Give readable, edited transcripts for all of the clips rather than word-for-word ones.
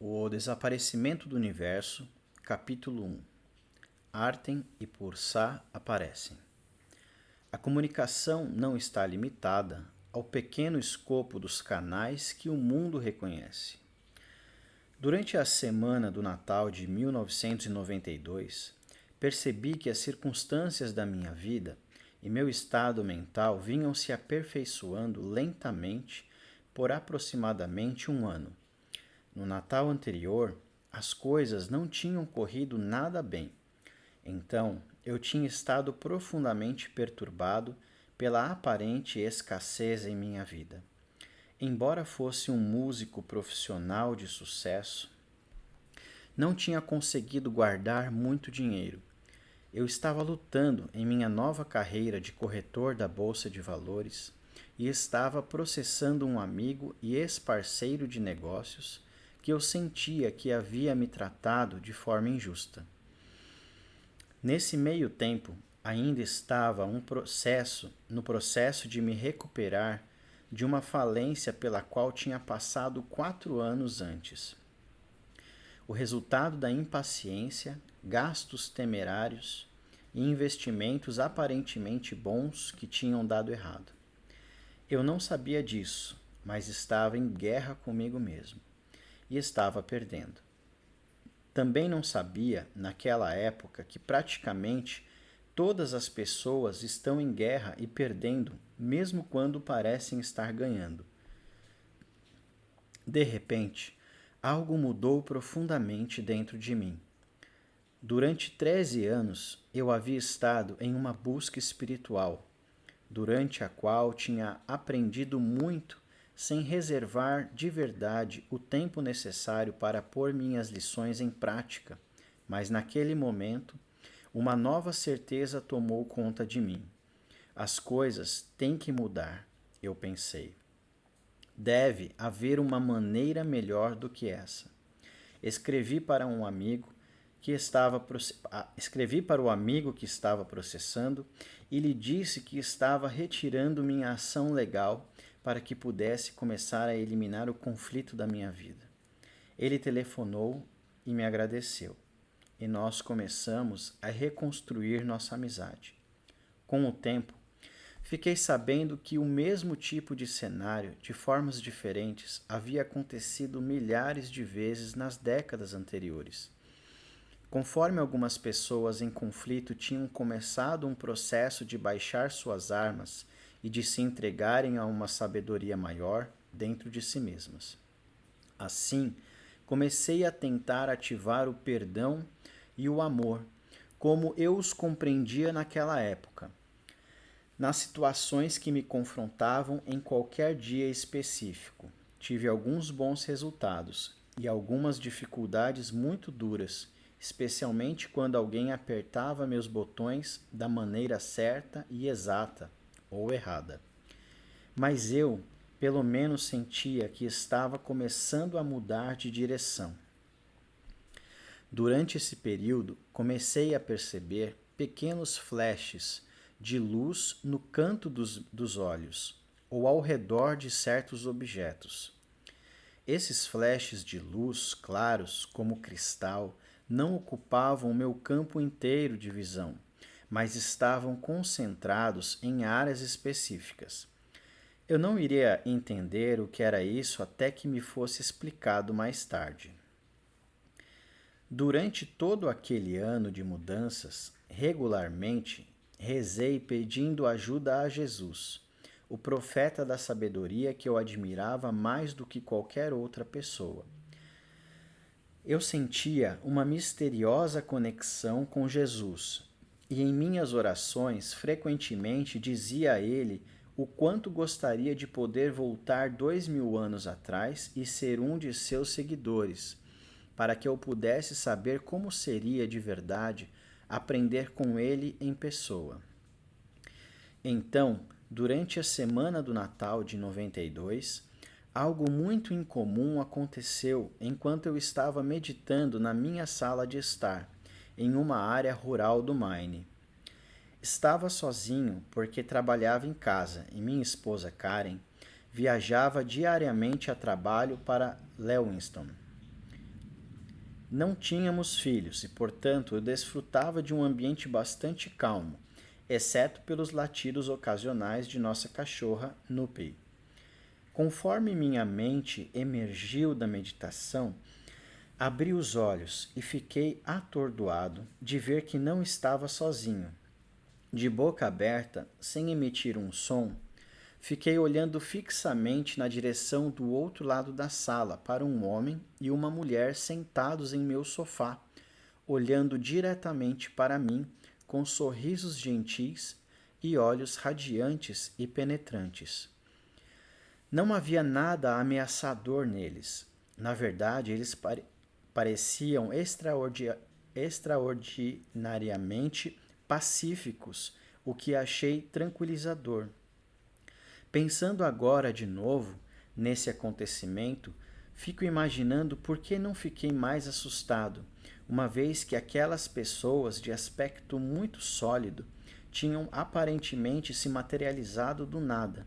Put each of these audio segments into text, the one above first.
O Desaparecimento do Universo, capítulo 1. Artem e Pursa aparecem. A comunicação não está limitada ao pequeno escopo dos canais que o mundo reconhece. Durante a semana do Natal de 1992, percebi que as circunstâncias da minha vida e meu estado mental vinham se aperfeiçoando lentamente por aproximadamente um ano. No Natal anterior, as coisas não tinham corrido nada bem. Então, eu tinha estado profundamente perturbado pela aparente escassez em minha vida. Embora fosse um músico profissional de sucesso, não tinha conseguido guardar muito dinheiro. Eu estava lutando em minha nova carreira de corretor da Bolsa de Valores e estava processando um amigo e ex-parceiro de negócios que eu sentia que havia me tratado de forma injusta. Nesse meio tempo, ainda estava no processo de me recuperar de uma falência pela qual tinha passado 4 anos antes. O resultado da impaciência, gastos temerários e investimentos aparentemente bons que tinham dado errado. Eu não sabia disso, mas estava em guerra comigo mesmo. E estava perdendo. Também não sabia, naquela época, que praticamente todas as pessoas estão em guerra e perdendo, mesmo quando parecem estar ganhando. De repente, algo mudou profundamente dentro de mim. Durante 13 anos, eu havia estado em uma busca espiritual, durante a qual tinha aprendido muito sem reservar de verdade o tempo necessário para pôr minhas lições em prática, mas naquele momento, uma nova certeza tomou conta de mim. As coisas têm que mudar, eu pensei. Deve haver uma maneira melhor do que essa. Escrevi para o amigo que estava processando e lhe disse que estava retirando minha ação legal para que pudesse começar a eliminar o conflito da minha vida. Ele telefonou e me agradeceu, e nós começamos a reconstruir nossa amizade. Com o tempo, fiquei sabendo que o mesmo tipo de cenário, de formas diferentes, havia acontecido milhares de vezes nas décadas anteriores. Conforme algumas pessoas em conflito tinham começado um processo de baixar suas armas e de se entregarem a uma sabedoria maior dentro de si mesmas. Assim, comecei a tentar ativar o perdão e o amor, como eu os compreendia naquela época, nas situações que me confrontavam em qualquer dia específico. Tive alguns bons resultados e algumas dificuldades muito duras, especialmente quando alguém apertava meus botões da maneira certa e exata, ou errada. Mas eu, pelo menos, sentia que estava começando a mudar de direção. Durante esse período, comecei a perceber pequenos flashes de luz no canto dos olhos, ou ao redor de certos objetos. Esses flashes de luz, claros como cristal, não ocupavam o meu campo inteiro de visão, mas estavam concentrados em áreas específicas. Eu não iria entender o que era isso até que me fosse explicado mais tarde. Durante todo aquele ano de mudanças, regularmente rezei pedindo ajuda a Jesus, o profeta da sabedoria que eu admirava mais do que qualquer outra pessoa. Eu sentia uma misteriosa conexão com Jesus, e em minhas orações frequentemente dizia a ele o quanto gostaria de poder voltar 2000 anos atrás e ser um de seus seguidores, para que eu pudesse saber como seria de verdade aprender com ele em pessoa. Então, durante a semana do Natal de 92, algo muito incomum aconteceu enquanto eu estava meditando na minha sala de estar, em uma área rural do Maine. Estava sozinho porque trabalhava em casa e minha esposa Karen viajava diariamente a trabalho para Lewiston. Não tínhamos filhos e, portanto, eu desfrutava de um ambiente bastante calmo, exceto pelos latidos ocasionais de nossa cachorra, Nuppy. Conforme minha mente emergiu da meditação, abri os olhos e fiquei atordoado de ver que não estava sozinho. De boca aberta, sem emitir um som, fiquei olhando fixamente na direção do outro lado da sala para um homem e uma mulher sentados em meu sofá, olhando diretamente para mim com sorrisos gentis e olhos radiantes e penetrantes. Não havia nada ameaçador neles. Na verdade, eles pareciam extraordinariamente pacíficos, o que achei tranquilizador. Pensando agora de novo nesse acontecimento, fico imaginando por que não fiquei mais assustado, uma vez que aquelas pessoas de aspecto muito sólido tinham aparentemente se materializado do nada.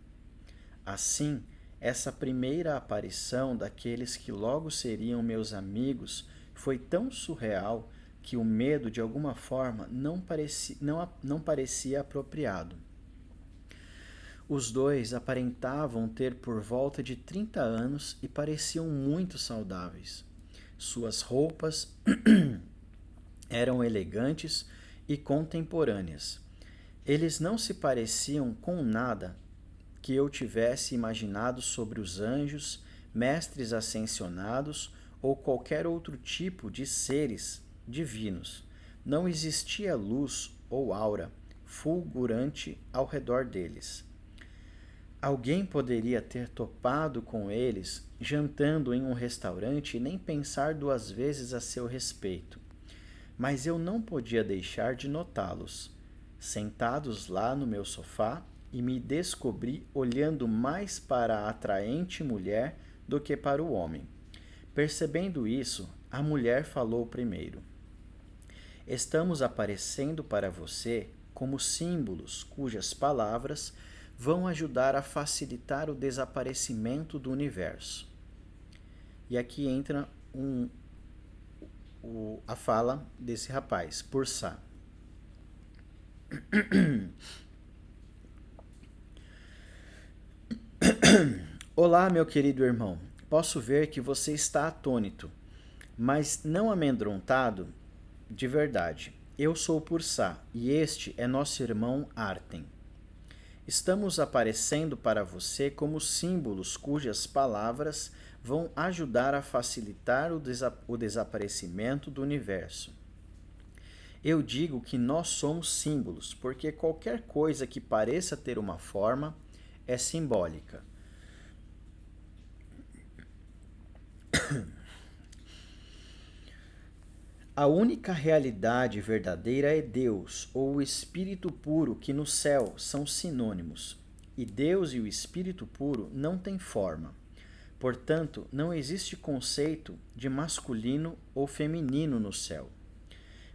Assim, essa primeira aparição daqueles que logo seriam meus amigos foi tão surreal que o medo, de alguma forma, não parecia apropriado. Os dois aparentavam ter por volta de 30 anos e pareciam muito saudáveis. Suas roupas eram elegantes e contemporâneas. Eles não se pareciam com nada que eu tivesse imaginado sobre os anjos, mestres ascensionados ou qualquer outro tipo de seres divinos. Não existia luz ou aura fulgurante ao redor deles. Alguém poderia ter topado com eles jantando em um restaurante e nem pensar duas vezes a seu respeito. Mas eu não podia deixar de notá-los, sentados lá no meu sofá, e me descobri olhando mais para a atraente mulher do que para o homem. Percebendo isso, a mulher falou primeiro. Estamos aparecendo para você como símbolos cujas palavras vão ajudar a facilitar o desaparecimento do universo. E aqui entra a fala desse rapaz, Pursa. Olá, meu querido irmão. Posso ver que você está atônito, mas não amedrontado de verdade. Eu sou Pursa e este é nosso irmão Arten. Estamos aparecendo para você como símbolos cujas palavras vão ajudar a facilitar o desaparecimento do universo. Eu digo que nós somos símbolos, porque qualquer coisa que pareça ter uma forma é simbólica. A única realidade verdadeira é Deus, ou o Espírito puro, que no céu são sinônimos. E Deus e o Espírito puro não têm forma. Portanto, não existe conceito de masculino ou feminino no céu.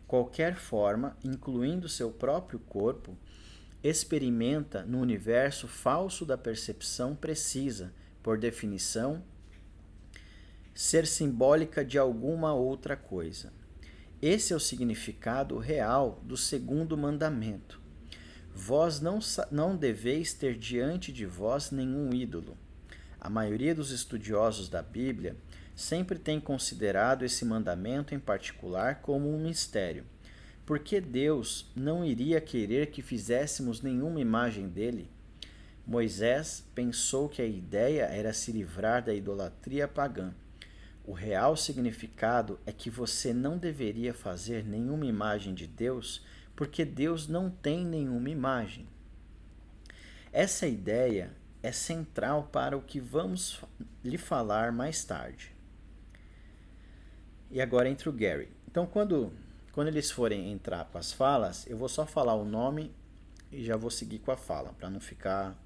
Qualquer forma, incluindo seu próprio corpo, experimenta no universo falso da percepção precisa, por definição, ser simbólica de alguma outra coisa. Esse é o significado real do segundo mandamento. Vós não deveis ter diante de vós nenhum ídolo. A maioria dos estudiosos da Bíblia sempre tem considerado esse mandamento em particular como um mistério. Porque Deus não iria querer que fizéssemos nenhuma imagem dele? Moisés pensou que a ideia era se livrar da idolatria pagã. O real significado é que você não deveria fazer nenhuma imagem de Deus, porque Deus não tem nenhuma imagem. Essa ideia é central para o que vamos lhe falar mais tarde. E agora entra o Gary. Então, quando eles forem entrar com as falas, eu vou só falar o nome e já vou seguir com a fala, para não ficar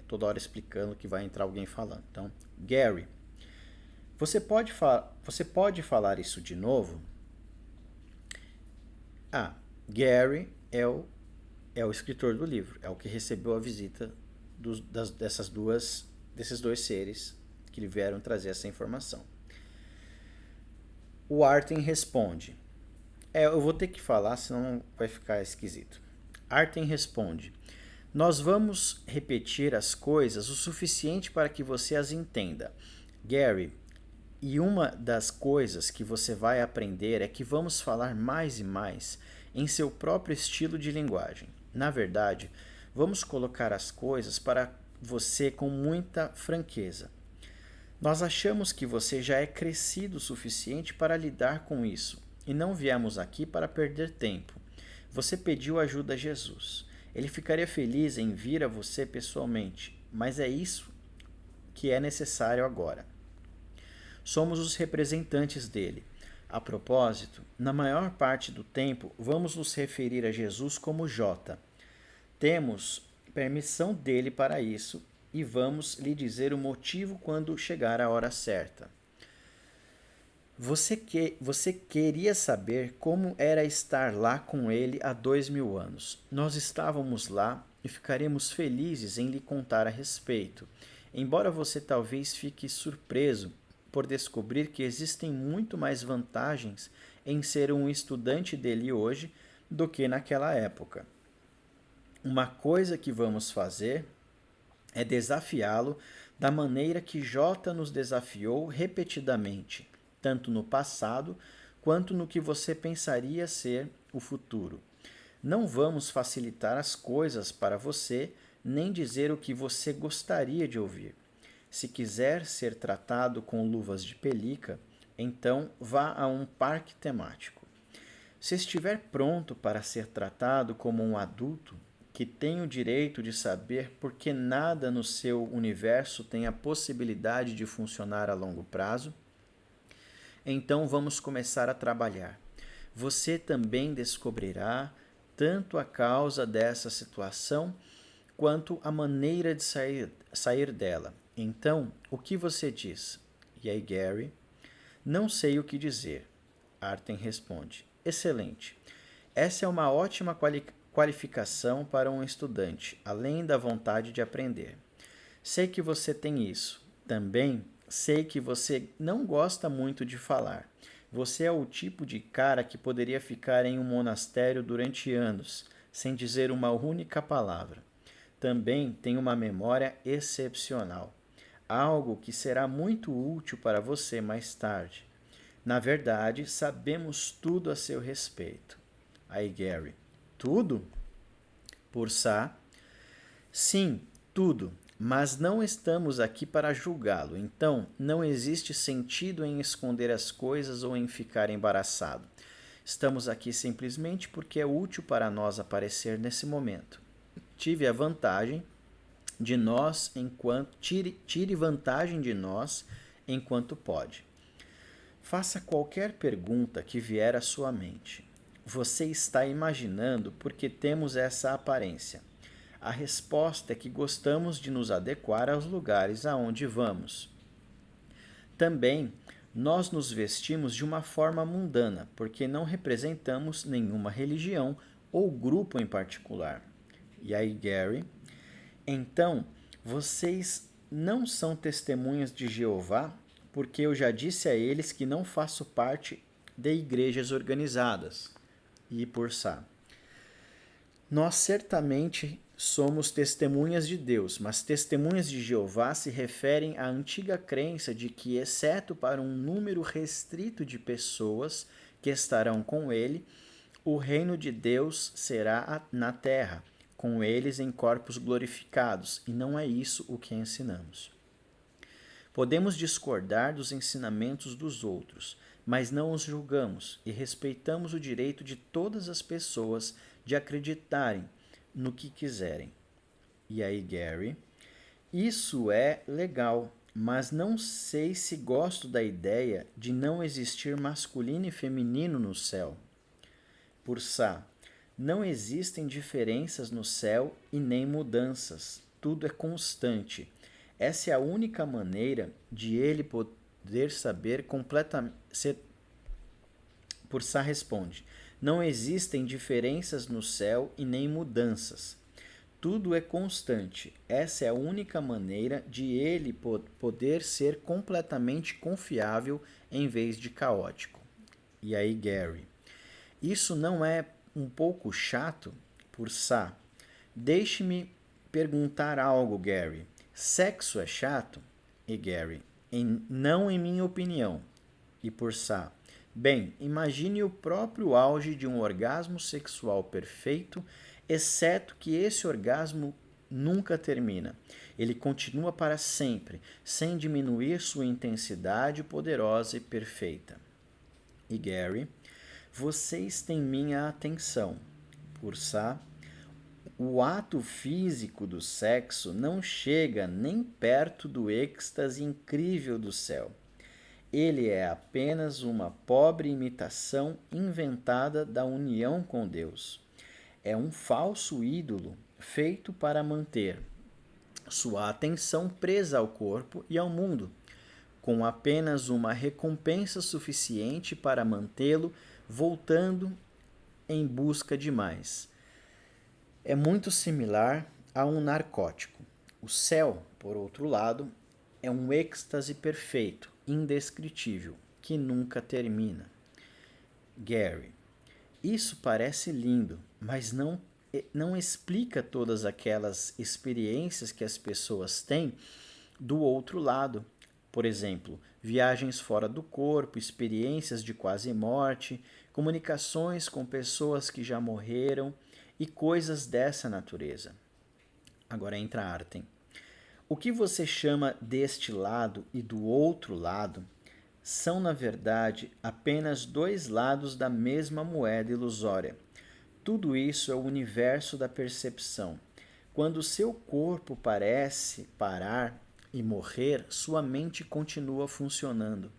toda hora explicando que vai entrar alguém falando. Então, Gary, você pode falar isso de novo? Gary é o escritor do livro, é o que recebeu a visita desses dois seres que lhe vieram trazer essa informação. O Artem responde. Eu vou ter que falar, senão vai ficar esquisito. Artem responde. Nós vamos repetir as coisas o suficiente para que você as entenda. Gary, e uma das coisas que você vai aprender é que vamos falar mais e mais em seu próprio estilo de linguagem. Na verdade, vamos colocar as coisas para você com muita franqueza. Nós achamos que você já é crescido o suficiente para lidar com isso e não viemos aqui para perder tempo. Você pediu ajuda a Jesus. Ele ficaria feliz em vir a você pessoalmente, mas é isso que é necessário agora. Somos os representantes dele. A propósito, na maior parte do tempo, vamos nos referir a Jesus como J. Temos permissão dele para isso e vamos lhe dizer o motivo quando chegar a hora certa. Você queria saber como era estar lá com ele há 2000 anos. Nós estávamos lá e ficaremos felizes em lhe contar a respeito, embora você talvez fique surpreso por descobrir que existem muito mais vantagens em ser um estudante dele hoje do que naquela época. Uma coisa que vamos fazer é desafiá-lo da maneira que J nos desafiou repetidamente, tanto no passado quanto no que você pensaria ser o futuro. Não vamos facilitar as coisas para você, nem dizer o que você gostaria de ouvir. Se quiser ser tratado com luvas de pelica, então vá a um parque temático. Se estiver pronto para ser tratado como um adulto, que tem o direito de saber por que nada no seu universo tem a possibilidade de funcionar a longo prazo, então vamos começar a trabalhar. Você também descobrirá tanto a causa dessa situação quanto a maneira de sair dela. Então, o que você diz? E aí, Gary? Não sei o que dizer. Artem responde. Excelente. Essa é uma ótima qualificação para um estudante, além da vontade de aprender. Sei que você tem isso. Também sei que você não gosta muito de falar. Você é o tipo de cara que poderia ficar em um monastério durante anos, sem dizer uma única palavra. Também tem uma memória excepcional, algo que será muito útil para você mais tarde. Na verdade, sabemos tudo a seu respeito. Aí, Gary. Tudo? Pursa. Sim, tudo, mas não estamos aqui para julgá-lo, então não existe sentido em esconder as coisas ou em ficar embaraçado. Estamos aqui simplesmente porque é útil para nós aparecer nesse momento. Tire vantagem de nós enquanto pode. Faça qualquer pergunta que vier à sua mente. Você está imaginando por que temos essa aparência. A resposta é que gostamos de nos adequar aos lugares aonde vamos. Também, nós nos vestimos de uma forma mundana, porque não representamos nenhuma religião ou grupo em particular. E aí, Gary? Então, vocês não são testemunhas de Jeová, porque eu já disse a eles que não faço parte de igrejas organizadas. E Pursa. Nós certamente somos testemunhas de Deus, mas testemunhas de Jeová se referem à antiga crença de que, exceto para um número restrito de pessoas que estarão com ele, o reino de Deus será na terra, com eles em corpos glorificados, e não é isso o que ensinamos. Podemos discordar dos ensinamentos dos outros, mas não os julgamos e respeitamos o direito de todas as pessoas de acreditarem no que quiserem. E aí, Gary? Isso é legal, mas não sei se gosto da ideia de não existir masculino e feminino no céu. Pursa. Não existem diferenças no céu e nem mudanças. Tudo é constante. Essa é a única maneira de ele poder saber completamente. Pursa responde: não existem diferenças no céu e nem mudanças. Tudo é constante. Essa é a única maneira de ele poder ser completamente confiável em vez de caótico. E aí, Gary? Isso não é um pouco chato? Por Sá. Deixe-me perguntar algo, Gary. Sexo é chato? E Gary. Não em minha opinião. E por Sá. Bem, imagine o próprio auge de um orgasmo sexual perfeito, exceto que esse orgasmo nunca termina. Ele continua para sempre, sem diminuir sua intensidade poderosa e perfeita. E Gary, vocês têm minha atenção. Por Sá, o ato físico do sexo não chega nem perto do êxtase incrível do céu. Ele é apenas uma pobre imitação inventada da união com Deus. É um falso ídolo feito para manter sua atenção presa ao corpo e ao mundo, com apenas uma recompensa suficiente para mantê-lo voltando em busca de mais. É muito similar a um narcótico. O céu, por outro lado, é um êxtase perfeito, indescritível, que nunca termina. Gary, isso parece lindo, mas não explica todas aquelas experiências que as pessoas têm do outro lado. Por exemplo, viagens fora do corpo, experiências de quase morte, comunicações com pessoas que já morreram e coisas dessa natureza. Agora entra Artem. O que você chama deste lado e do outro lado são, na verdade, apenas dois lados da mesma moeda ilusória. Tudo isso é o universo da percepção. Quando seu corpo parece parar e morrer, sua mente continua funcionando.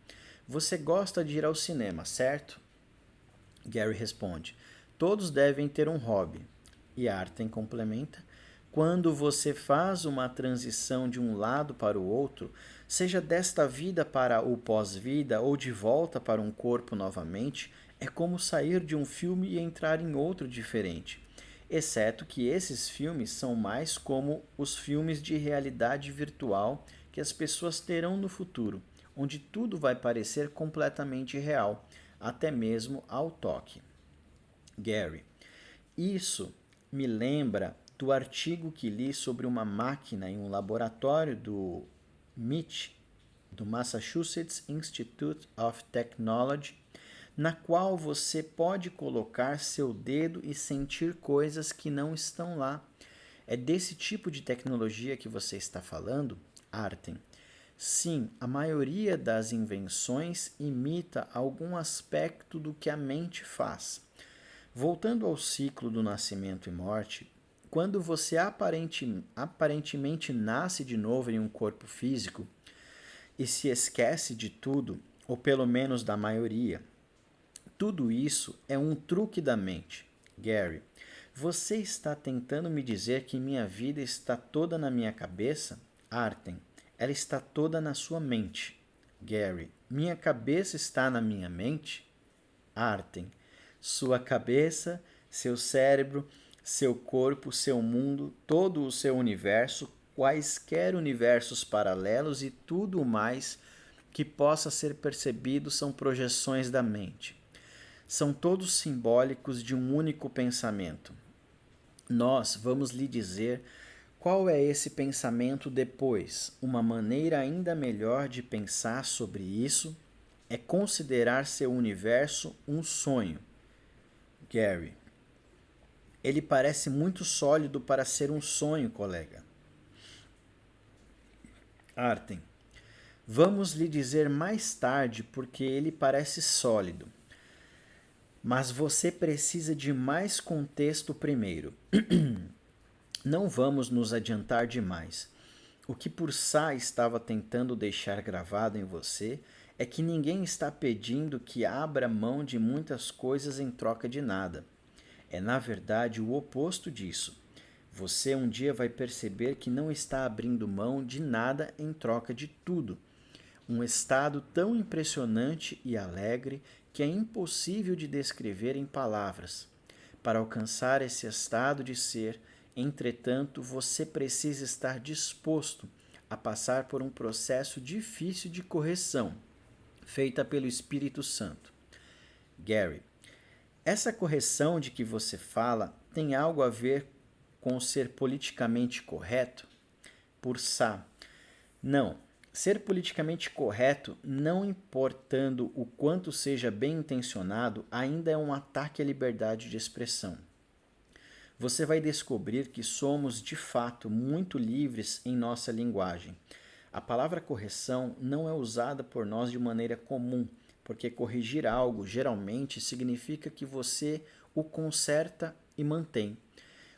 Você gosta de ir ao cinema, certo? Gary responde: todos devem ter um hobby. E Arten complementa: quando você faz uma transição de um lado para o outro, seja desta vida para o pós-vida ou de volta para um corpo novamente, é como sair de um filme e entrar em outro diferente. Exceto que esses filmes são mais como os filmes de realidade virtual que as pessoas terão no futuro, onde tudo vai parecer completamente real, até mesmo ao toque. Gary, isso me lembra do artigo que li sobre uma máquina em um laboratório do MIT, do Massachusetts Institute of Technology, na qual você pode colocar seu dedo e sentir coisas que não estão lá. É desse tipo de tecnologia que você está falando, Artem? Sim, a maioria das invenções imita algum aspecto do que a mente faz. Voltando ao ciclo do nascimento e morte, quando você aparentemente nasce de novo em um corpo físico e se esquece de tudo, ou pelo menos da maioria, tudo isso é um truque da mente. Gary, você está tentando me dizer que minha vida está toda na minha cabeça? Artem, ela está toda na sua mente. Gary, minha cabeça está na minha mente? Artem, sua cabeça, seu cérebro, seu corpo, seu mundo, todo o seu universo, quaisquer universos paralelos e tudo mais que possa ser percebido são projeções da mente. São todos simbólicos de um único pensamento. Nós vamos lhe dizer qual é esse pensamento depois. Uma maneira ainda melhor de pensar sobre isso é considerar seu universo um sonho. Gary, ele parece muito sólido para ser um sonho, colega. Artem, vamos lhe dizer mais tarde porque ele parece sólido. Mas você precisa de mais contexto primeiro. Não vamos nos adiantar demais. O que por Sá estava tentando deixar gravado em você é que ninguém está pedindo que abra mão de muitas coisas em troca de nada. É, na verdade, o oposto disso. Você um dia vai perceber que não está abrindo mão de nada em troca de tudo. Um estado tão impressionante e alegre que é impossível de descrever em palavras. Para alcançar esse estado de ser, entretanto, você precisa estar disposto a passar por um processo difícil de correção, feita pelo Espírito Santo. Gary, essa correção de que você fala tem algo a ver com ser politicamente correto? Por Sá. Não. Ser politicamente correto, não importando o quanto seja bem intencionado, ainda é um ataque à liberdade de expressão. Você vai descobrir que somos, de fato, muito livres em nossa linguagem. A palavra correção não é usada por nós de maneira comum, porque corrigir algo geralmente significa que você o conserta e mantém.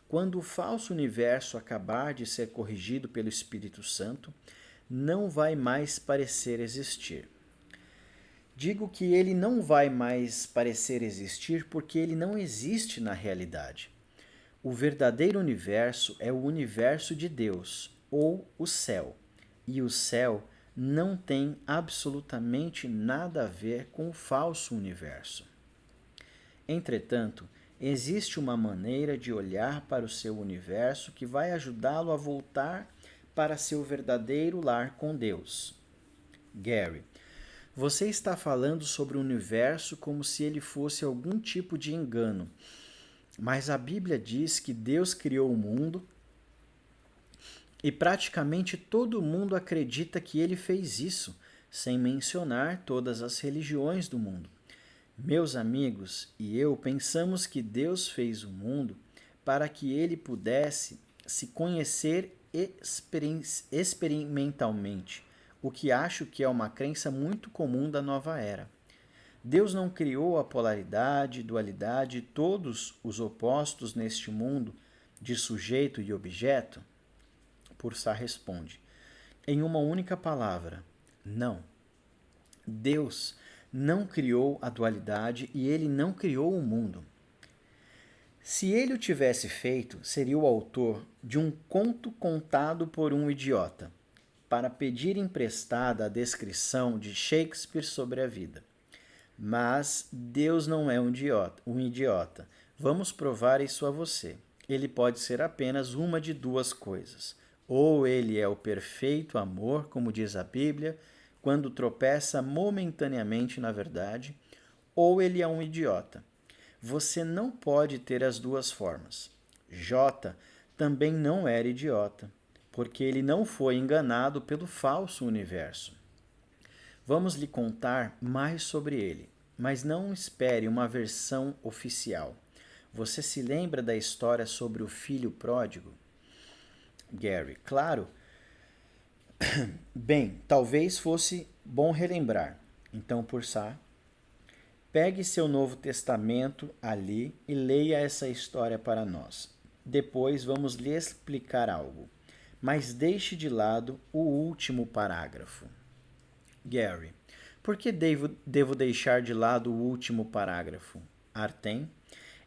Quando o falso universo acabar de ser corrigido pelo Espírito Santo, não vai mais parecer existir. Digo que ele não vai mais parecer existir porque ele não existe na realidade. O verdadeiro universo é o universo de Deus, ou o céu. E o céu não tem absolutamente nada a ver com o falso universo. Entretanto, existe uma maneira de olhar para o seu universo que vai ajudá-lo a voltar para seu verdadeiro lar com Deus. Gary, você está falando sobre o universo como se ele fosse algum tipo de engano, mas a Bíblia diz que Deus criou o mundo e praticamente todo mundo acredita que ele fez isso, sem mencionar todas as religiões do mundo. Meus amigos e eu pensamos que Deus fez o mundo para que ele pudesse se conhecer experimentalmente, o que acho que é uma crença muito comum da nova era. Deus não criou a polaridade, dualidade, todos os opostos neste mundo de sujeito e objeto? Pursa responde, em uma única palavra, não. Deus não criou a dualidade e ele não criou o mundo. Se ele o tivesse feito, seria o autor de um conto contado por um idiota, para pedir emprestada a descrição de Shakespeare sobre a vida. Mas Deus não é um idiota. Vamos provar isso a você. Ele pode ser apenas uma de duas coisas. Ou ele é o perfeito amor, como diz a Bíblia, quando tropeça momentaneamente na verdade, ou ele é um idiota. Você não pode ter as duas formas. J também não era idiota, porque ele não foi enganado pelo falso universo. Vamos lhe contar mais sobre ele, mas não espere uma versão oficial. Você se lembra da história sobre o filho pródigo? Gary, claro. Bem, talvez fosse bom relembrar. Então, Pursa, pegue seu Novo Testamento ali e leia essa história para nós. Depois vamos lhe explicar algo. Mas deixe de lado o último parágrafo. Gary, por que devo deixar de lado o último parágrafo? Artem,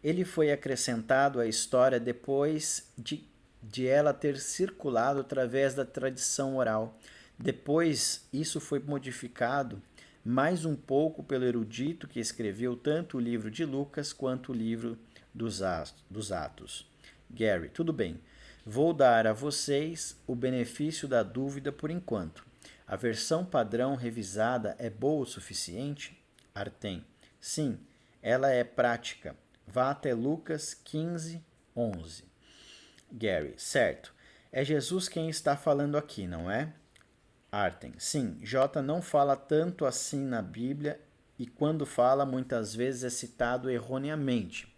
ele foi acrescentado à história depois de ela ter circulado através da tradição oral. Depois, isso foi modificado mais um pouco pelo erudito que escreveu tanto o livro de Lucas quanto o livro dos Atos. Gary, tudo bem. Vou dar a vocês o benefício da dúvida por enquanto. A versão padrão revisada é boa o suficiente? Artem, sim, ela é prática. Vá até Lucas 15, 11. Gary, certo. É Jesus quem está falando aqui, não é? Artem, sim, J não fala tanto assim na Bíblia e quando fala, muitas vezes é citado erroneamente.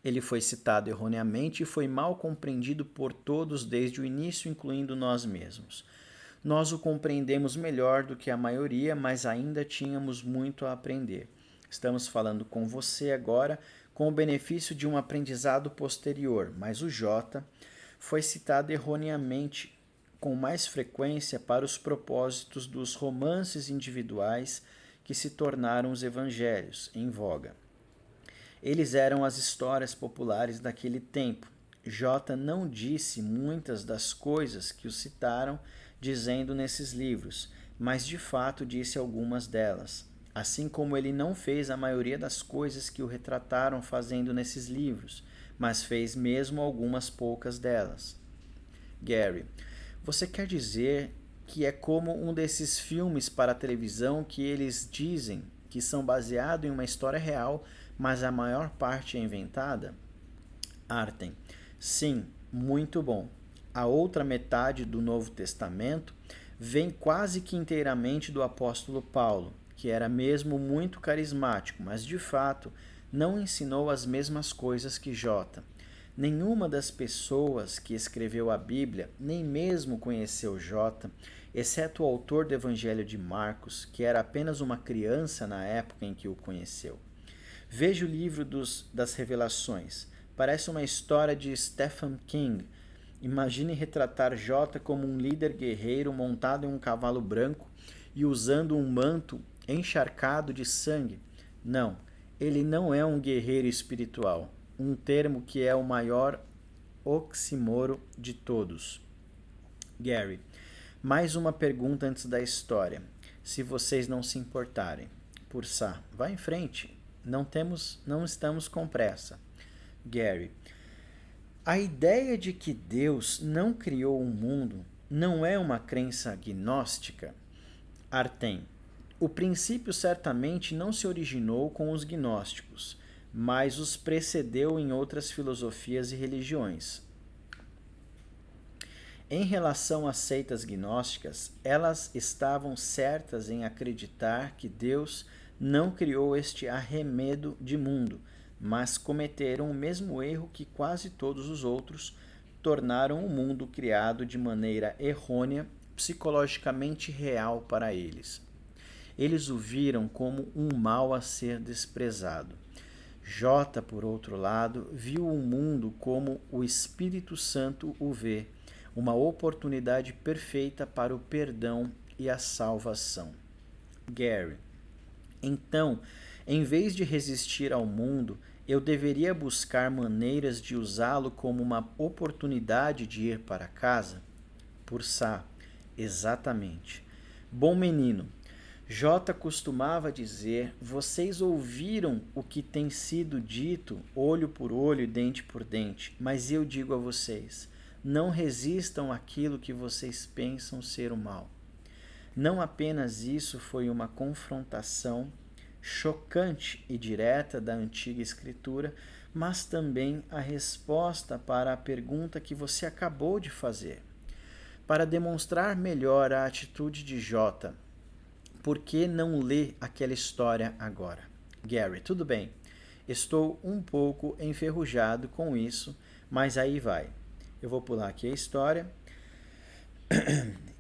Ele foi citado erroneamente e foi mal compreendido por todos desde o início, incluindo nós mesmos. Nós o compreendemos melhor do que a maioria, mas ainda tínhamos muito a aprender. Estamos falando com você agora com o benefício de um aprendizado posterior, mas o J foi citado erroneamente com mais frequência para os propósitos dos romances individuais que se tornaram os evangelhos em voga. Eles eram as histórias populares daquele tempo. J não disse muitas das coisas que o citaram dizendo nesses livros, mas de fato disse algumas delas, assim como ele não fez a maioria das coisas que o retrataram fazendo nesses livros, mas fez mesmo algumas poucas delas. Gary, você quer dizer que é como um desses filmes para a televisão que eles dizem que são baseados em uma história real, mas a maior parte é inventada? Artem: sim, muito bom. A outra metade do Novo Testamento vem quase que inteiramente do apóstolo Paulo, que era mesmo muito carismático, mas de fato não ensinou as mesmas coisas que J. Nenhuma das pessoas que escreveu a Bíblia nem mesmo conheceu J, exceto o autor do Evangelho de Marcos, que era apenas uma criança na época em que o conheceu. Veja o livro das Revelações. Parece uma história de Stephen King. Imagine retratar J como um líder guerreiro montado em um cavalo branco e usando um manto encharcado de sangue. Não, ele não é um guerreiro espiritual, um termo que é o maior oxímoro de todos. Gary: mais uma pergunta antes da história, se vocês não se importarem. Pursa: vá em frente, não estamos com pressa. Gary: a ideia de que Deus não criou o mundo não é uma crença gnóstica? Artem: o princípio certamente não se originou com os gnósticos, mas os precedeu em outras filosofias e religiões. Em relação às seitas gnósticas, elas estavam certas em acreditar que Deus não criou este arremedo de mundo, mas cometeram o mesmo erro que quase todos os outros, tornaram o mundo criado de maneira errônea, psicologicamente real para eles. Eles o viram como um mal a ser desprezado. J, por outro lado, viu o mundo como o Espírito Santo o vê, uma oportunidade perfeita para o perdão e a salvação. Gary: então, em vez de resistir ao mundo, eu deveria buscar maneiras de usá-lo como uma oportunidade de ir para casa? Pursa: exatamente. Bom menino, J costumava dizer: vocês ouviram o que tem sido dito, olho por olho e dente por dente, mas eu digo a vocês, não resistam àquilo que vocês pensam ser o mal. Não apenas isso foi uma confrontação chocante e direta da antiga escritura, mas também a resposta para a pergunta que você acabou de fazer. Para demonstrar melhor a atitude de J, por que não lê aquela história agora? Gary: tudo bem, estou um pouco enferrujado com isso, mas aí vai. Eu vou pular aqui a história.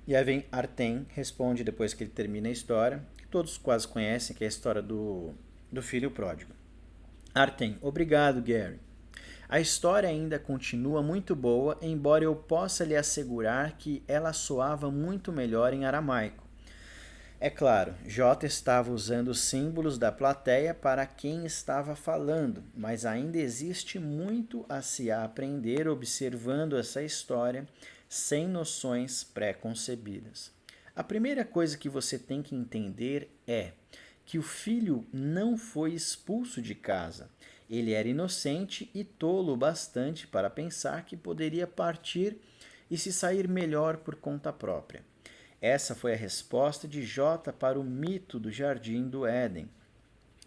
E aí vem Artem, responde depois que ele termina a história, que todos quase conhecem, que é a história do filho pródigo. Artem: obrigado, Gary. A história ainda continua muito boa, embora eu possa lhe assegurar que ela soava muito melhor em aramaico. É claro, J estava usando os símbolos da plateia para quem estava falando, mas ainda existe muito a se aprender observando essa história sem noções pré-concebidas. A primeira coisa que você tem que entender é que o filho não foi expulso de casa. Ele era inocente e tolo bastante para pensar que poderia partir e se sair melhor por conta própria. Essa foi a resposta de J para o mito do Jardim do Éden.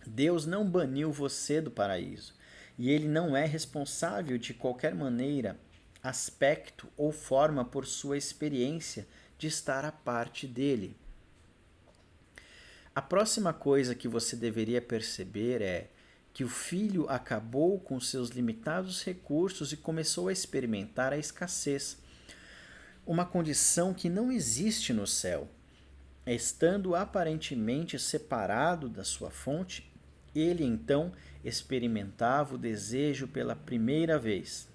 Deus não baniu você do paraíso, e ele não é responsável de qualquer maneira, aspecto ou forma por sua experiência de estar à parte dele. A próxima coisa que você deveria perceber é que o filho acabou com seus limitados recursos e começou a experimentar a escassez, uma condição que não existe no céu. Estando aparentemente separado da sua fonte, ele então experimentava o desejo pela primeira vez.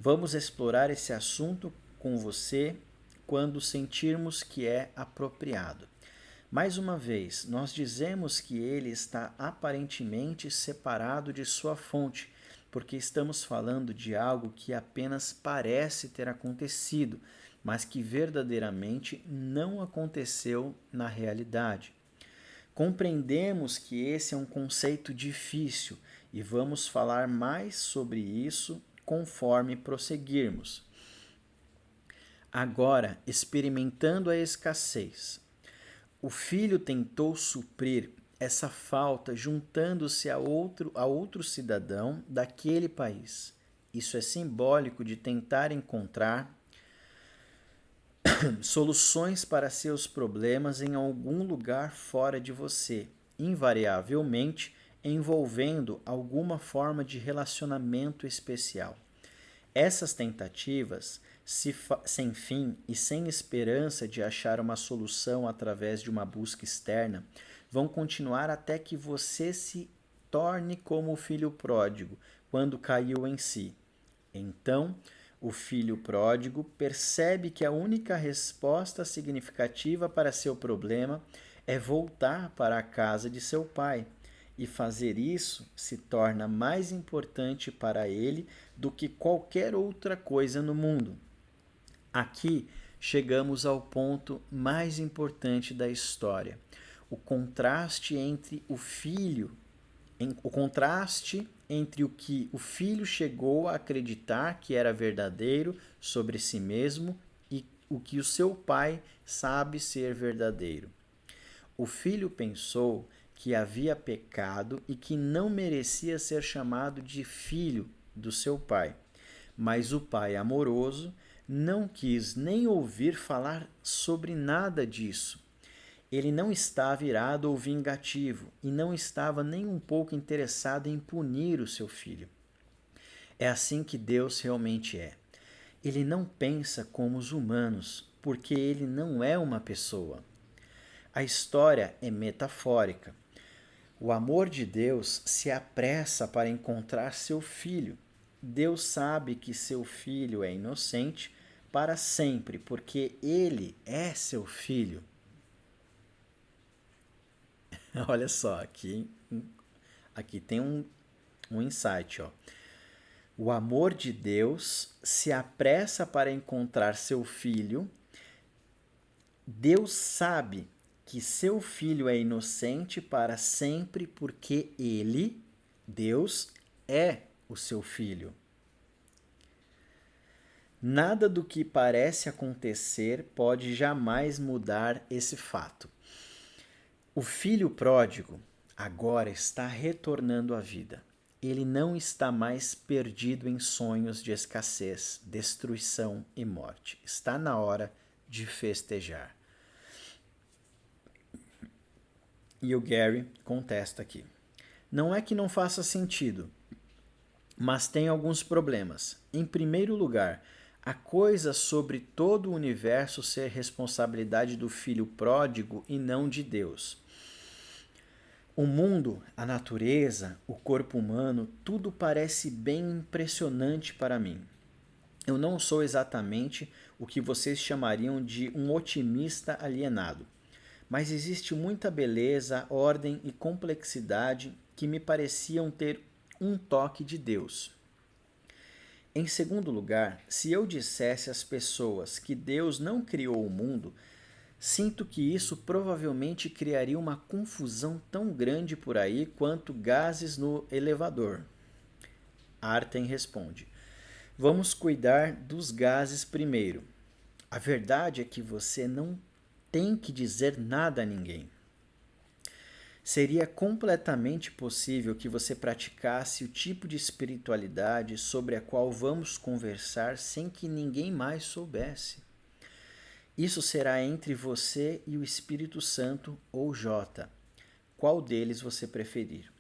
Vamos explorar esse assunto com você quando sentirmos que é apropriado. Mais uma vez, nós dizemos que ele está aparentemente separado de sua fonte, porque estamos falando de algo que apenas parece ter acontecido, mas que verdadeiramente não aconteceu na realidade. Compreendemos que esse é um conceito difícil e vamos falar mais sobre isso conforme prosseguirmos. Agora, experimentando a escassez, o filho tentou suprir essa falta juntando-se a outro cidadão daquele país. Isso é simbólico de tentar encontrar soluções para seus problemas em algum lugar fora de você, invariavelmente envolvendo alguma forma de relacionamento especial. Essas tentativas, sem fim e sem esperança de achar uma solução através de uma busca externa, vão continuar até que você se torne como o filho pródigo, quando caiu em si. Então, o filho pródigo percebe que a única resposta significativa para seu problema é voltar para a casa de seu pai, e fazer isso se torna mais importante para ele do que qualquer outra coisa no mundo. Aqui chegamos ao ponto mais importante da história: o contraste entre o que o filho chegou a acreditar que era verdadeiro sobre si mesmo e o que o seu pai sabe ser verdadeiro. O filho pensou que havia pecado e que não merecia ser chamado de filho do seu pai. Mas o pai amoroso não quis nem ouvir falar sobre nada disso. Ele não estava irado ou vingativo e não estava nem um pouco interessado em punir o seu filho. É assim que Deus realmente é. Ele não pensa como os humanos, porque ele não é uma pessoa. A história é metafórica. O amor de Deus se apressa para encontrar seu filho. Deus sabe que seu filho é inocente para sempre, porque ele é seu filho. Olha só, aqui tem um insight. Ó. O amor de Deus se apressa para encontrar seu filho. Deus sabe que seu filho é inocente para sempre porque ele, Deus, é o seu filho. Nada do que parece acontecer pode jamais mudar esse fato. O filho pródigo agora está retornando à vida. Ele não está mais perdido em sonhos de escassez, destruição e morte. Está na hora de festejar. E o Gary contesta aqui. Não é que não faça sentido, mas tem alguns problemas. Em primeiro lugar, a coisa sobre todo o universo ser responsabilidade do filho pródigo e não de Deus. O mundo, a natureza, o corpo humano, tudo parece bem impressionante para mim. Eu não sou exatamente o que vocês chamariam de um otimista alienado, mas existe muita beleza, ordem e complexidade que me pareciam ter um toque de Deus. Em segundo lugar, se eu dissesse às pessoas que Deus não criou o mundo, sinto que isso provavelmente criaria uma confusão tão grande por aí quanto gases no elevador. Arten responde: vamos cuidar dos gases primeiro. A verdade é que você não tem que dizer nada a ninguém. Seria completamente possível que você praticasse o tipo de espiritualidade sobre a qual vamos conversar sem que ninguém mais soubesse. Isso será entre você e o Espírito Santo ou J. Qual deles você preferir?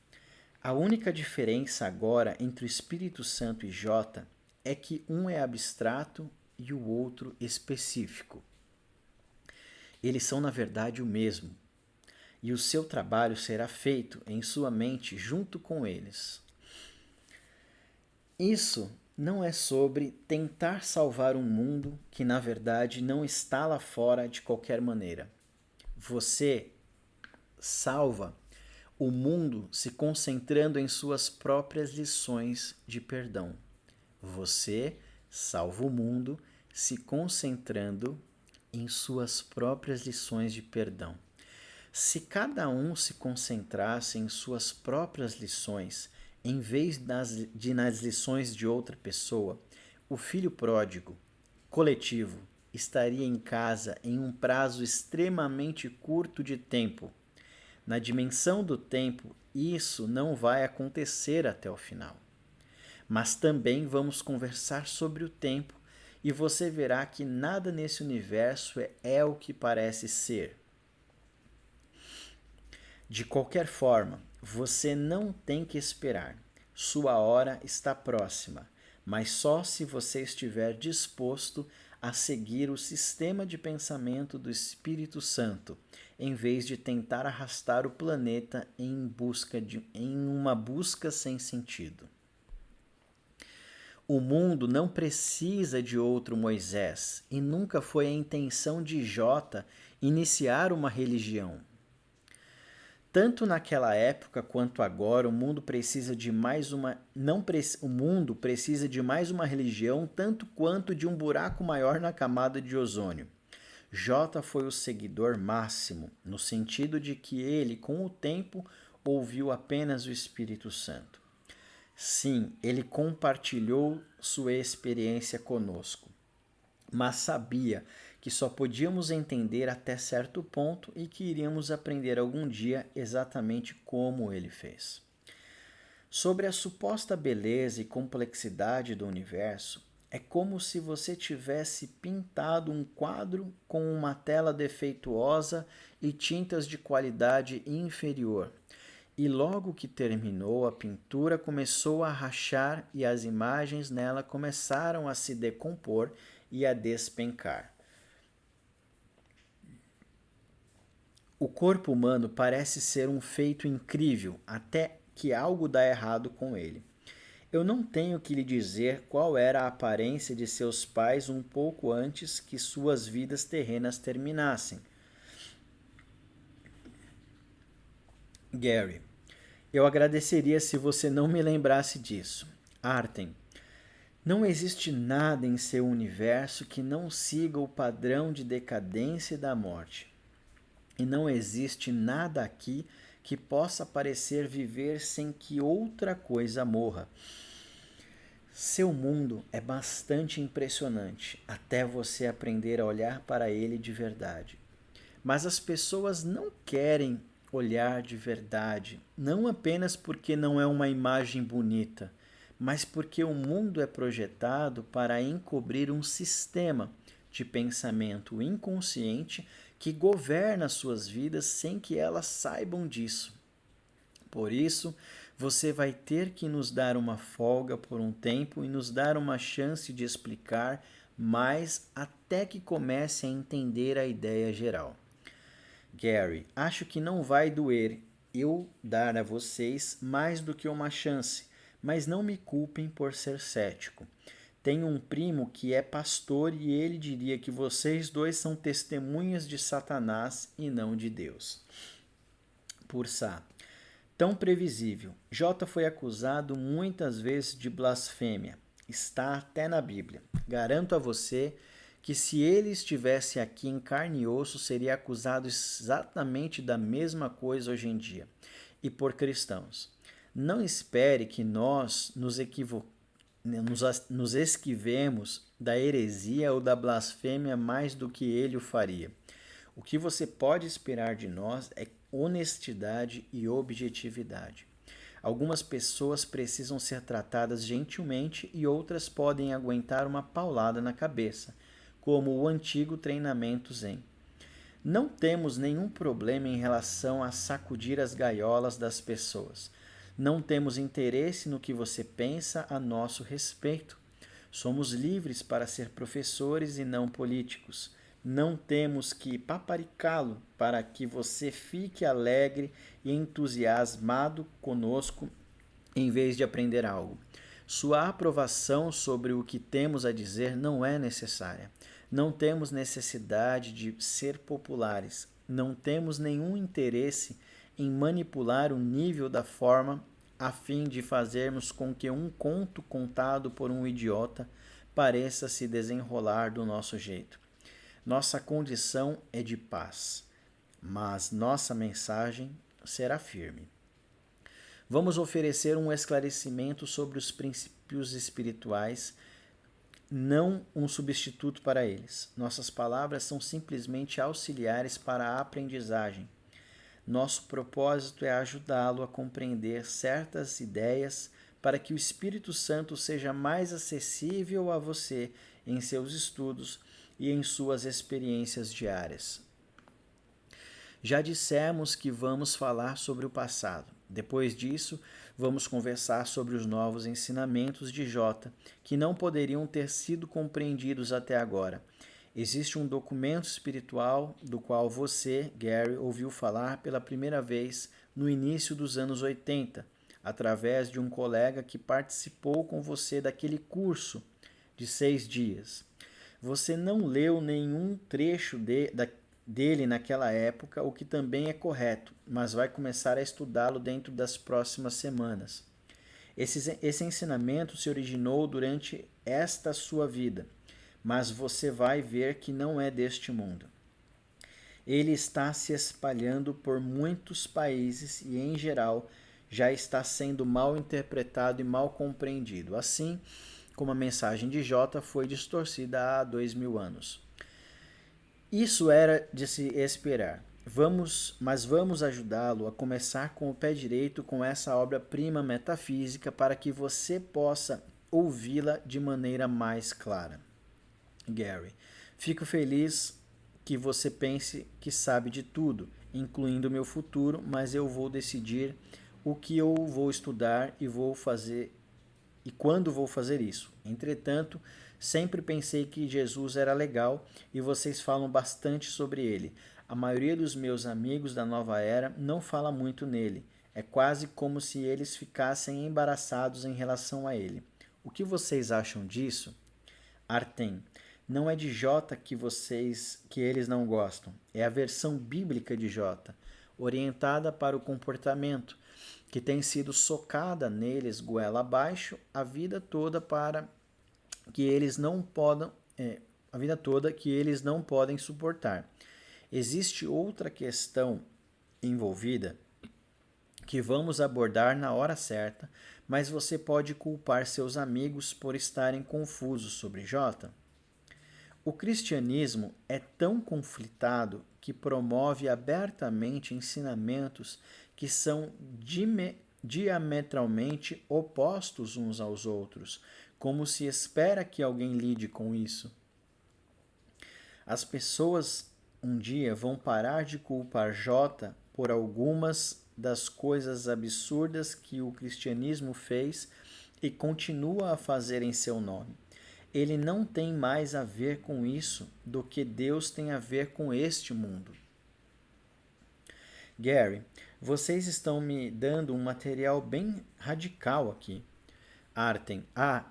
A única diferença agora entre o Espírito Santo e J é que um é abstrato e o outro específico. Eles são, na verdade, o mesmo, e o seu trabalho será feito em sua mente junto com eles. Isso não é sobre tentar salvar um mundo que, na verdade, não está lá fora de qualquer maneira. Você salva o mundo se concentrando em suas próprias lições de perdão. Você salva o mundo se concentrando em suas próprias lições de perdão. Se cada um se concentrasse em suas próprias lições, em vez nas lições de outra pessoa, o filho pródigo, coletivo, estaria em casa em um prazo extremamente curto de tempo. Na dimensão do tempo, isso não vai acontecer até o final. Mas também vamos conversar sobre o tempo e você verá que nada nesse universo é o que parece ser. De qualquer forma, você não tem que esperar. Sua hora está próxima, mas só se você estiver disposto a seguir o sistema de pensamento do Espírito Santo, em vez de tentar arrastar o planeta em uma busca sem sentido. O mundo não precisa de outro Moisés, e nunca foi a intenção de Jota iniciar uma religião. Tanto naquela época quanto agora, o mundo precisa de mais uma o mundo precisa de mais uma religião tanto quanto de um buraco maior na camada de ozônio. Jota foi o seguidor máximo, no sentido de que ele, com o tempo, ouviu apenas o Espírito Santo. Sim, ele compartilhou sua experiência conosco, mas sabia que só podíamos entender até certo ponto e que iríamos aprender algum dia exatamente como ele fez. Sobre a suposta beleza e complexidade do universo, é como se você tivesse pintado um quadro com uma tela defeituosa e tintas de qualidade inferior. E logo que terminou, a pintura começou a rachar e as imagens nela começaram a se decompor e a despencar. O corpo humano parece ser um feito incrível, até que algo dá errado com ele. Eu não tenho que lhe dizer qual era a aparência de seus pais um pouco antes que suas vidas terrenas terminassem. Gary, eu agradeceria se você não me lembrasse disso. Artem, não existe nada em seu universo que não siga o padrão de decadência e da morte. E não existe nada aqui que possa parecer viver sem que outra coisa morra. Seu mundo é bastante impressionante até você aprender a olhar para ele de verdade. Mas as pessoas não querem olhar de verdade, não apenas porque não é uma imagem bonita, mas porque o mundo é projetado para encobrir um sistema de pensamento inconsciente que governa suas vidas sem que elas saibam disso. Por isso, você vai ter que nos dar uma folga por um tempo e nos dar uma chance de explicar mais até que comece a entender a ideia geral. Gary, acho que não vai doer eu dar a vocês mais do que uma chance, mas não me culpem por ser cético. Tenho um primo que é pastor e ele diria que vocês dois são testemunhas de Satanás e não de Deus. Pursa. Tão previsível. J foi acusado muitas vezes de blasfêmia. Está até na Bíblia. Garanto a você que se ele estivesse aqui em carne e osso, seria acusado exatamente da mesma coisa hoje em dia. E por cristãos. Não espere que nós nos esquivemos da heresia ou da blasfêmia mais do que ele o faria. O que você pode esperar de nós é honestidade e objetividade. Algumas pessoas precisam ser tratadas gentilmente e outras podem aguentar uma paulada na cabeça, como o antigo treinamento Zen. Não temos nenhum problema em relação a sacudir as gaiolas das pessoas. Não temos interesse no que você pensa a nosso respeito. Somos livres para ser professores e não políticos. Não temos que paparicá-lo para que você fique alegre e entusiasmado conosco em vez de aprender algo. Sua aprovação sobre o que temos a dizer não é necessária. Não temos necessidade de ser populares. Não temos nenhum interesse em manipular o nível da forma a fim de fazermos com que um conto contado por um idiota pareça se desenrolar do nosso jeito. Nossa condição é de paz, mas nossa mensagem será firme. Vamos oferecer um esclarecimento sobre os princípios espirituais, não um substituto para eles. Nossas palavras são simplesmente auxiliares para a aprendizagem. Nosso propósito é ajudá-lo a compreender certas ideias para que o Espírito Santo seja mais acessível a você em seus estudos e em suas experiências diárias. Já dissemos que vamos falar sobre o passado. Depois disso, vamos conversar sobre os novos ensinamentos de Jota, que não poderiam ter sido compreendidos até agora. Existe um documento espiritual do qual você, Gary, ouviu falar pela primeira vez no início dos anos 80, através de um colega que participou com você daquele curso de 6 dias. Você não leu nenhum trecho dele naquela época, o que também é correto, mas vai começar a estudá-lo dentro das próximas semanas. Esse ensinamento se originou durante esta sua vida, mas você vai ver que não é deste mundo. Ele está se espalhando por muitos países e, em geral, já está sendo mal interpretado e mal compreendido, assim como a mensagem de Jota foi distorcida há 2000 anos. Isso era de se esperar. Mas vamos ajudá-lo a começar com o pé direito com essa obra-prima metafísica para que você possa ouvi-la de maneira mais clara. Gary, fico feliz que você pense que sabe de tudo, incluindo o meu futuro, mas eu vou decidir o que eu vou estudar e vou fazer e quando vou fazer isso. Entretanto, sempre pensei que Jesus era legal e vocês falam bastante sobre ele. A maioria dos meus amigos da nova era não fala muito nele. É quase como se eles ficassem embaraçados em relação a ele. O que vocês acham disso? Artem, não é de Jota que eles não gostam. É a versão bíblica de Jota, orientada para o comportamento, que tem sido socada neles goela abaixo a vida toda para que eles não podem suportar. Existe outra questão envolvida que vamos abordar na hora certa, mas você pode culpar seus amigos por estarem confusos sobre Jota. O cristianismo é tão conflitado que promove abertamente ensinamentos que são diametralmente opostos uns aos outros, como se espera que alguém lide com isso. As pessoas um dia vão parar de culpar Jota por algumas das coisas absurdas que o cristianismo fez e continua a fazer em seu nome. Ele não tem mais a ver com isso do que Deus tem a ver com este mundo. Gary, vocês estão me dando um material bem radical aqui. Artem,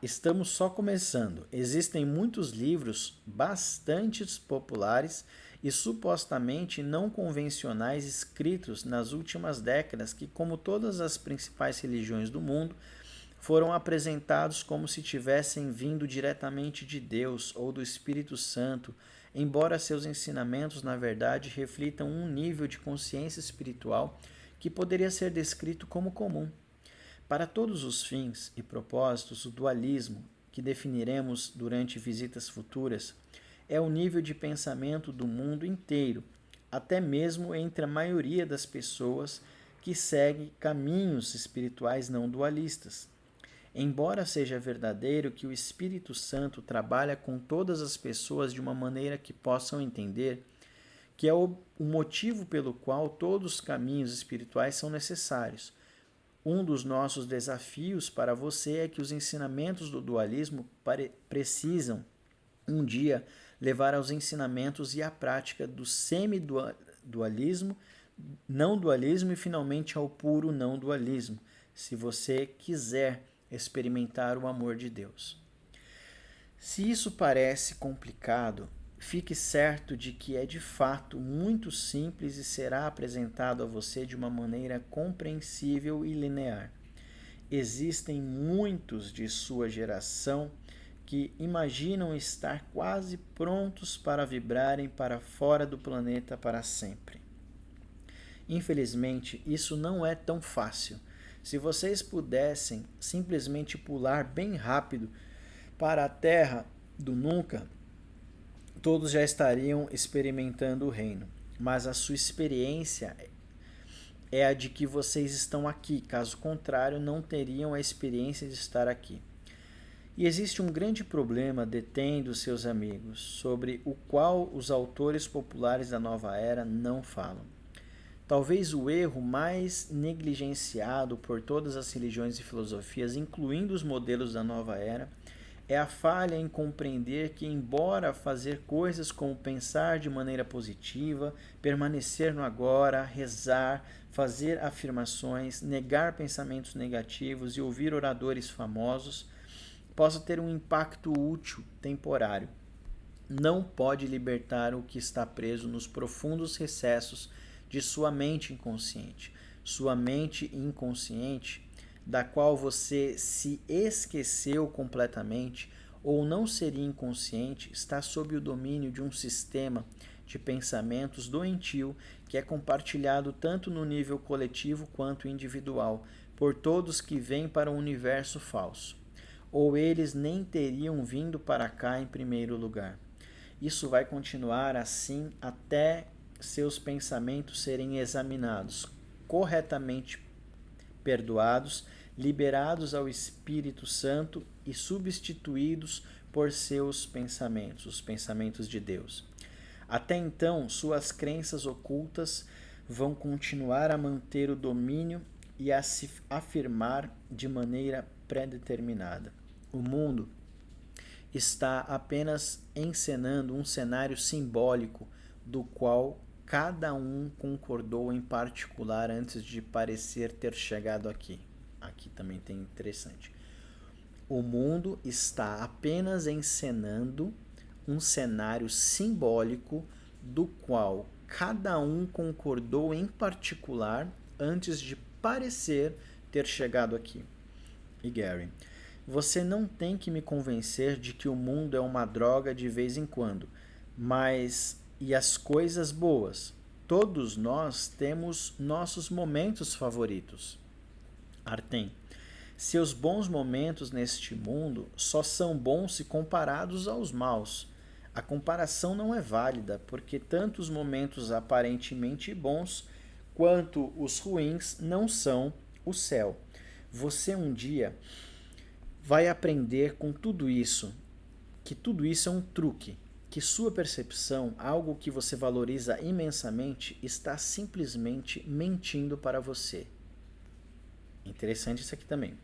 estamos só começando. Existem muitos livros bastante populares e supostamente não convencionais escritos nas últimas décadas que, como todas as principais religiões do mundo, foram apresentados como se tivessem vindo diretamente de Deus ou do Espírito Santo, embora seus ensinamentos, na verdade, reflitam um nível de consciência espiritual que poderia ser descrito como comum. Para todos os fins e propósitos, o dualismo, que definiremos durante visitas futuras, é o nível de pensamento do mundo inteiro, até mesmo entre a maioria das pessoas que seguem caminhos espirituais não dualistas. Embora seja verdadeiro que o Espírito Santo trabalha com todas as pessoas de uma maneira que possam entender, que é o motivo pelo qual todos os caminhos espirituais são necessários. Um dos nossos desafios para você é que os ensinamentos do dualismo precisam, um dia, levar aos ensinamentos e à prática do semi-dualismo, não dualismo e, finalmente, ao puro não dualismo, se você quiser experimentar o amor de Deus. Se isso parece complicado, fique certo de que é de fato muito simples e será apresentado a você de uma maneira compreensível e linear. Existem muitos de sua geração que imaginam estar quase prontos para vibrarem para fora do planeta para sempre. Infelizmente, isso não é tão fácil. Se vocês pudessem simplesmente pular bem rápido para a Terra do nunca, todos já estariam experimentando o reino. Mas a sua experiência é a de que vocês estão aqui, caso contrário, não teriam a experiência de estar aqui. E existe um grande problema detendo seus amigos, sobre o qual os autores populares da nova era não falam. Talvez o erro mais negligenciado por todas as religiões e filosofias, incluindo os modelos da nova era, é a falha em compreender que, embora fazer coisas como pensar de maneira positiva, permanecer no agora, rezar, fazer afirmações, negar pensamentos negativos e ouvir oradores famosos, possa ter um impacto útil temporário, não pode libertar o que está preso nos profundos recessos de sua mente inconsciente. Sua mente inconsciente, da qual você se esqueceu completamente ou não seria inconsciente, está sob o domínio de um sistema de pensamentos doentio que é compartilhado tanto no nível coletivo quanto individual por todos que vêm para um universo falso. Ou eles nem teriam vindo para cá em primeiro lugar. Isso vai continuar assim até seus pensamentos serem examinados, corretamente perdoados, liberados ao Espírito Santo e substituídos por seus pensamentos, os pensamentos de Deus. Até então, suas crenças ocultas vão continuar a manter o domínio e a se afirmar de maneira pré-determinada. O mundo está apenas encenando um cenário simbólico do qual cada um concordou em particular antes de parecer ter chegado aqui. Aqui também tem interessante. O mundo está apenas encenando um cenário simbólico do qual cada um concordou em particular antes de parecer ter chegado aqui. E Gary, você não tem que me convencer de que o mundo é uma droga de vez em quando, mas e as coisas boas? Todos nós temos nossos momentos favoritos. Artem, seus bons momentos neste mundo só são bons se comparados aos maus. A comparação não é válida, porque tanto os momentos aparentemente bons quanto os ruins não são o céu. Você um dia vai aprender com tudo isso, que tudo isso é um truque, que sua percepção, algo que você valoriza imensamente, está simplesmente mentindo para você. Interessante isso aqui também.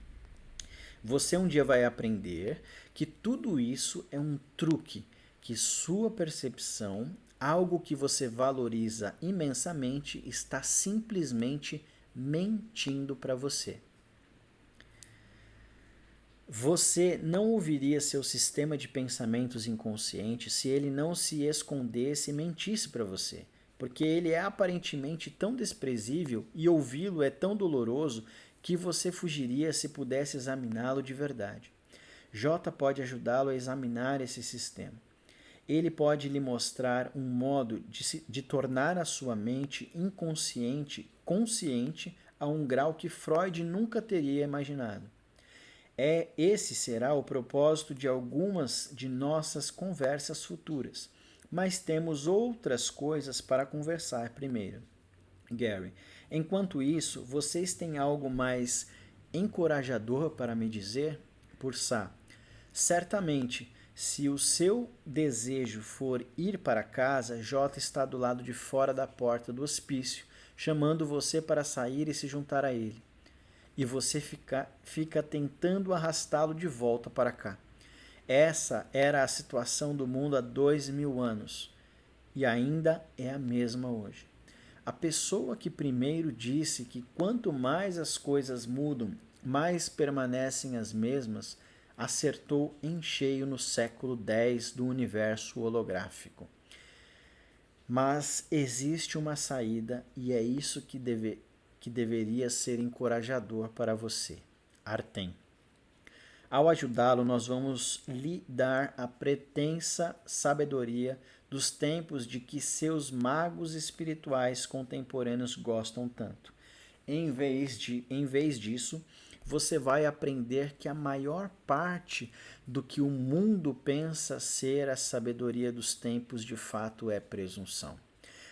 Você um dia vai aprender que tudo isso é um truque, que sua percepção, algo que você valoriza imensamente, está simplesmente mentindo para você. Você não ouviria seu sistema de pensamentos inconsciente se ele não se escondesse e mentisse para você, porque ele é aparentemente tão desprezível e ouvi-lo é tão doloroso que você fugiria se pudesse examiná-lo de verdade. J pode ajudá-lo a examinar esse sistema. Ele pode lhe mostrar um modo de tornar a sua mente inconsciente consciente a um grau que Freud nunca teria imaginado. Esse será o propósito de algumas de nossas conversas futuras. Mas temos outras coisas para conversar primeiro. Gary, enquanto isso, vocês têm algo mais encorajador para me dizer? Pursa, certamente, se o seu desejo for ir para casa, J está do lado de fora da porta do hospício, chamando você para sair e se juntar a ele. E você fica tentando arrastá-lo de volta para cá. Essa era a situação do mundo há 2000 anos. E ainda é a mesma hoje. A pessoa que primeiro disse que quanto mais as coisas mudam, mais permanecem as mesmas, acertou em cheio no século X do universo holográfico. Mas existe uma saída e é isso que deveria ser encorajador para você. Artem. Ao ajudá-lo, nós vamos lhe dar a pretensa sabedoria dos tempos de que seus magos espirituais contemporâneos gostam tanto. Em vez disso, você vai aprender que a maior parte do que o mundo pensa ser a sabedoria dos tempos de fato é presunção.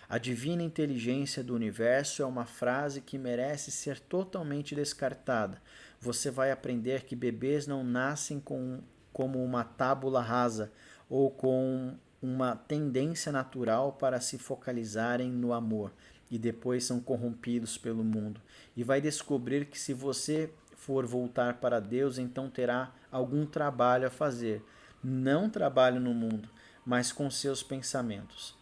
A divina inteligência do universo é uma frase que merece ser totalmente descartada. Você vai aprender que bebês não nascem como uma tábula rasa ou com uma tendência natural para se focalizarem no amor e depois são corrompidos pelo mundo. E vai descobrir que se você for voltar para Deus, então terá algum trabalho a fazer. Não trabalho no mundo, mas com seus pensamentos.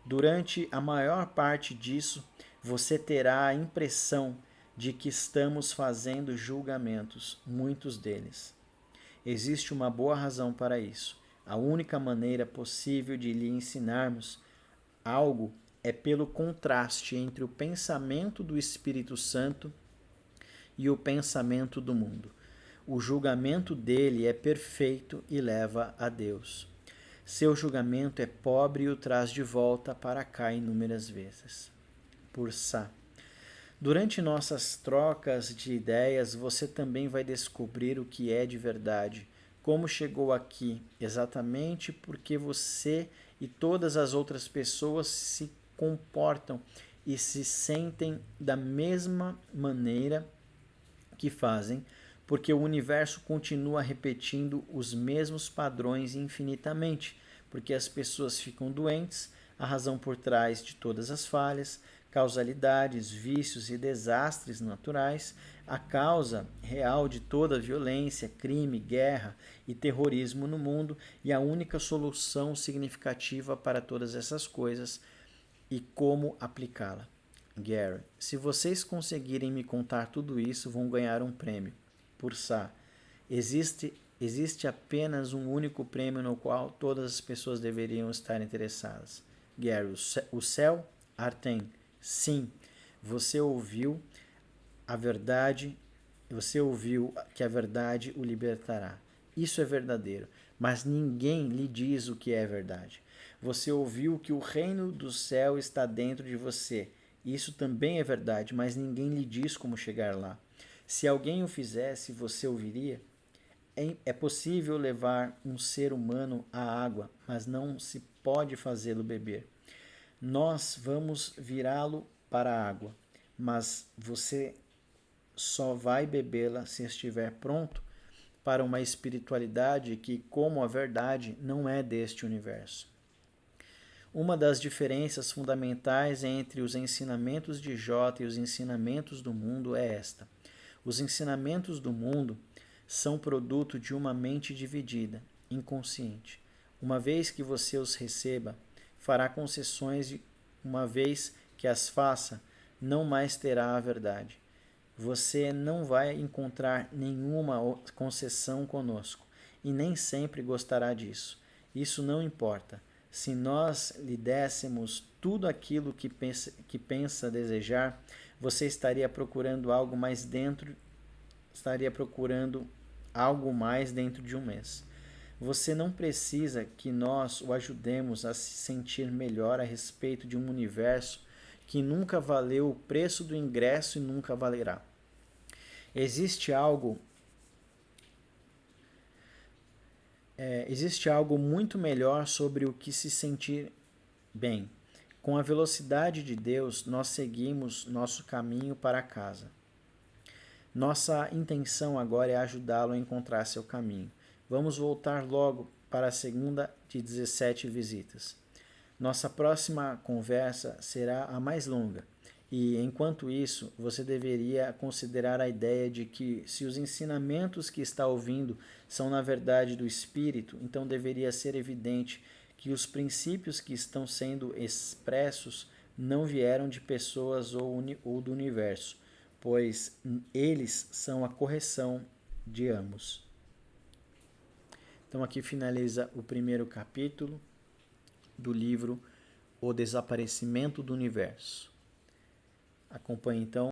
Durante a maior parte disso, você terá a impressão de que estamos fazendo julgamentos, muitos deles. Existe uma boa razão para isso. A única maneira possível de lhe ensinarmos algo é pelo contraste entre o pensamento do Espírito Santo e o pensamento do mundo. O julgamento dele é perfeito e leva a Deus. Seu julgamento é pobre e o traz de volta para cá inúmeras vezes. Por Sá. Durante nossas trocas de ideias, você também vai descobrir o que é de verdade, como chegou aqui, exatamente porque você e todas as outras pessoas se comportam e se sentem da mesma maneira que fazem, porque o universo continua repetindo os mesmos padrões infinitamente, porque as pessoas ficam doentes, a razão por trás de todas as falhas, causalidades, vícios e desastres naturais, a causa real de toda violência, crime, guerra e terrorismo no mundo e a única solução significativa para todas essas coisas e como aplicá-la. Gary, se vocês conseguirem me contar tudo isso, vão ganhar um prêmio. Por Sá, existe apenas um único prêmio no qual todas as pessoas deveriam estar interessadas. Gary, o céu? Artem, sim. Você ouviu a verdade, você ouviu que a verdade o libertará. Isso é verdadeiro, mas ninguém lhe diz o que é verdade. Você ouviu que o reino do céu está dentro de você. Isso também é verdade, mas ninguém lhe diz como chegar lá. Se alguém o fizesse, você ouviria? É possível levar um ser humano à água, mas não se pode fazê-lo beber. Nós vamos virá-lo para a água, mas você só vai bebê-la se estiver pronto para uma espiritualidade que, como a verdade, não é deste universo. Uma das diferenças fundamentais entre os ensinamentos de Jota e os ensinamentos do mundo é esta. Os ensinamentos do mundo são produto de uma mente dividida, inconsciente. Uma vez que você os receba, fará concessões e, uma vez que as faça, não mais terá a verdade. Você não vai encontrar nenhuma concessão conosco e nem sempre gostará disso. Isso não importa. Se nós lhe dessemos tudo aquilo que pensa desejar, você estaria procurando algo mais dentro de um mês. Você não precisa que nós o ajudemos a se sentir melhor a respeito de um universo que nunca valeu o preço do ingresso e nunca valerá. Existe algo muito melhor sobre o que se sentir bem. Com a velocidade de Deus, nós seguimos nosso caminho para casa. Nossa intenção agora é ajudá-lo a encontrar seu caminho. Vamos voltar logo para a segunda de 17 visitas. Nossa próxima conversa será a mais longa. E, enquanto isso, você deveria considerar a ideia de que, se os ensinamentos que está ouvindo são na verdade do Espírito, então deveria ser evidente que os princípios que estão sendo expressos não vieram de pessoas ou do universo, pois eles são a correção de ambos. Então aqui finaliza o primeiro capítulo do livro O Desaparecimento do Universo. Acompanhe então